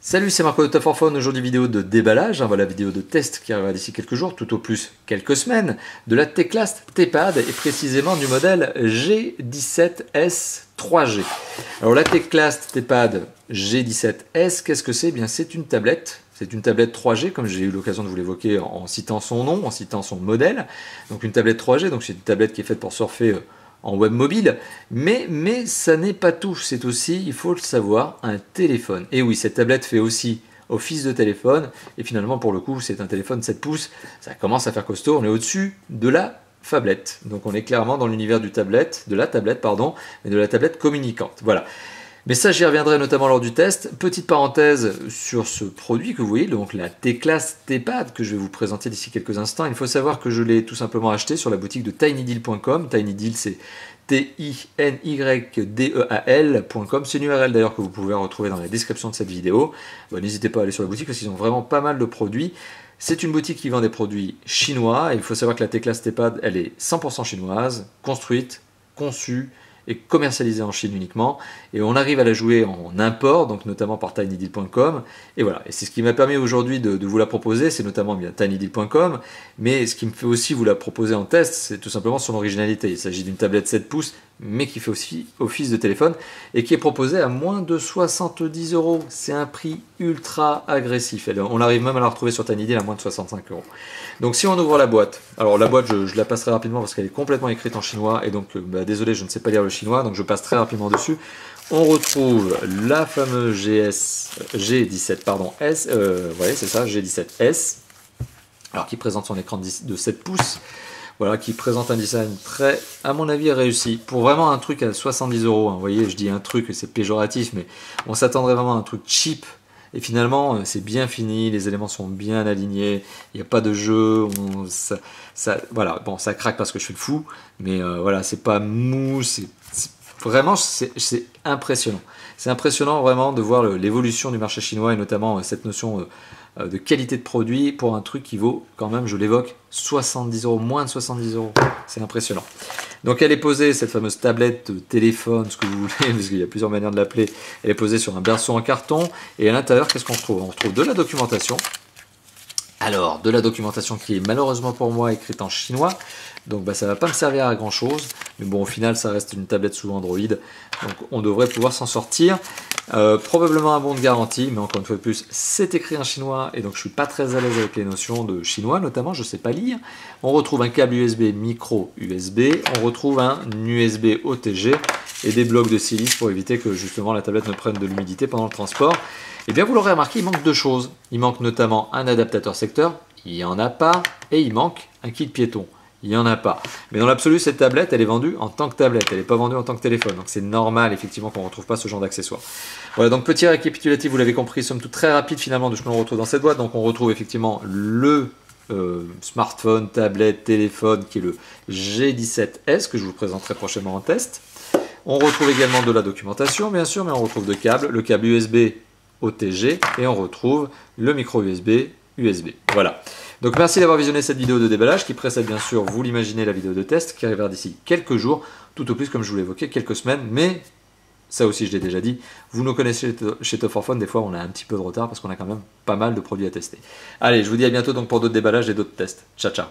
Salut, c'est Marco de Top for Phone. Aujourd'hui, vidéo de déballage. Voilà, vidéo de test qui arrivera d'ici quelques jours, tout au plus quelques semaines, de la Teclast T-Pad et précisément du modèle G17S 3G. Alors, la Teclast T-Pad G17S, qu'est-ce que c'est? Eh bien, c'est une tablette. C'est une tablette 3G, comme j'ai eu l'occasion de vous l'évoquer en citant son nom, en citant son modèle. Donc, une tablette 3G, donc c'est une tablette qui est faite pour surfer en web mobile, mais ça n'est pas tout, c'est aussi, il faut le savoir, un téléphone. Et oui, cette tablette fait aussi office de téléphone, et finalement pour le coup c'est un téléphone 7 pouces, ça commence à faire costaud, on est au-dessus de la phablette. Donc on est clairement dans l'univers de la tablette, pardon, mais de la tablette communicante. Voilà. Mais ça, j'y reviendrai notamment lors du test. Petite parenthèse sur ce produit que vous voyez, donc la Teclast T-Pad que je vais vous présenter d'ici quelques instants. Il faut savoir que je l'ai tout simplement acheté sur la boutique de tinydeal.com. Tinydeal, c'est Tinydeal.com. C'est une URL d'ailleurs que vous pouvez retrouver dans la description de cette vidéo. Bon, n'hésitez pas à aller sur la boutique parce qu'ils ont vraiment pas mal de produits. C'est une boutique qui vend des produits chinois. Et il faut savoir que la Teclast T-Pad, elle est 100% chinoise, construite, conçue et commercialisée en Chine uniquement, et on arrive à la jouer en import, donc notamment par tinydeal.com, et voilà, et c'est ce qui m'a permis aujourd'hui de vous la proposer, c'est notamment bien tinydeal.com, mais ce qui me fait aussi vous la proposer en test, c'est tout simplement son originalité. Il s'agit d'une tablette 7 pouces, mais qui fait aussi office de téléphone, et qui est proposée à moins de 70 €. C'est un prix ultra agressif, on arrive même à la retrouver sur Tinydeal à moins de 65 €. Donc si on ouvre la boîte, alors la boîte je la passerai rapidement parce qu'elle est complètement écrite en chinois, et donc désolé, je ne sais pas lire le chinois, donc je passe très rapidement dessus. On retrouve la fameuse G17 pardon, S, ouais, c'est ça, G17S, alors qui présente son écran de 7 pouces, voilà, qui présente un design très, à mon avis, réussi. Pour vraiment un truc à 70 €, hein, vous voyez, je dis un truc, c'est péjoratif, mais on s'attendrait vraiment à un truc cheap. Et finalement, c'est bien fini, les éléments sont bien alignés, il n'y a pas de jeu, voilà, bon, ça craque parce que je suis le fou, mais voilà, c'est pas mou, vraiment, c'est impressionnant. C'est impressionnant vraiment de voir l'évolution du marché chinois et notamment cette notion de qualité de produit pour un truc qui vaut quand même, je l'évoque, 70 €, moins de 70 €. C'est impressionnant. Donc elle est posée, cette fameuse tablette, téléphone, ce que vous voulez, parce qu'il y a plusieurs manières de l'appeler. Elle est posée sur un berceau en carton. Et à l'intérieur, qu'est-ce qu'on retrouve? On retrouve de la documentation. Alors, de la documentation qui est malheureusement pour moi écrite en chinois. Donc ça ne va pas me servir à grand chose. Mais bon, au final, ça reste une tablette sous Android. Donc on devrait pouvoir s'en sortir. Probablement un bon de garantie, mais encore une fois de plus, c'est écrit en chinois et donc je suis pas très à l'aise avec les notions de chinois, notamment je sais pas lire. On retrouve un câble USB micro USB, on retrouve un USB OTG et des blocs de silice pour éviter que justement la tablette ne prenne de l'humidité pendant le transport. Et bien vous l'aurez remarqué, il manque deux choses. Il manque notamment un adaptateur secteur, il n'y en a pas, et il manque un kit piéton. Il n'y en a pas. Mais dans l'absolu, cette tablette, elle est vendue en tant que tablette. Elle n'est pas vendue en tant que téléphone. Donc c'est normal, effectivement, qu'on ne retrouve pas ce genre d'accessoires. Voilà, donc petit récapitulatif, vous l'avez compris, somme toute très rapide finalement de ce que l'on retrouve dans cette boîte. Donc on retrouve effectivement le smartphone, tablette, téléphone, qui est le G17S, que je vous présenterai prochainement en test. On retrouve également de la documentation, bien sûr, mais on retrouve le câble USB OTG, et on retrouve le micro USB. Voilà. Donc merci d'avoir visionné cette vidéo de déballage qui précède bien sûr, vous l'imaginez, la vidéo de test qui arrivera d'ici quelques jours, tout au plus comme je vous l'ai évoqué, quelques semaines, mais ça aussi je l'ai déjà dit, vous nous connaissez chez Top for Phone, des fois on a un petit peu de retard parce qu'on a quand même pas mal de produits à tester. Allez, je vous dis à bientôt donc pour d'autres déballages et d'autres tests. Ciao ciao.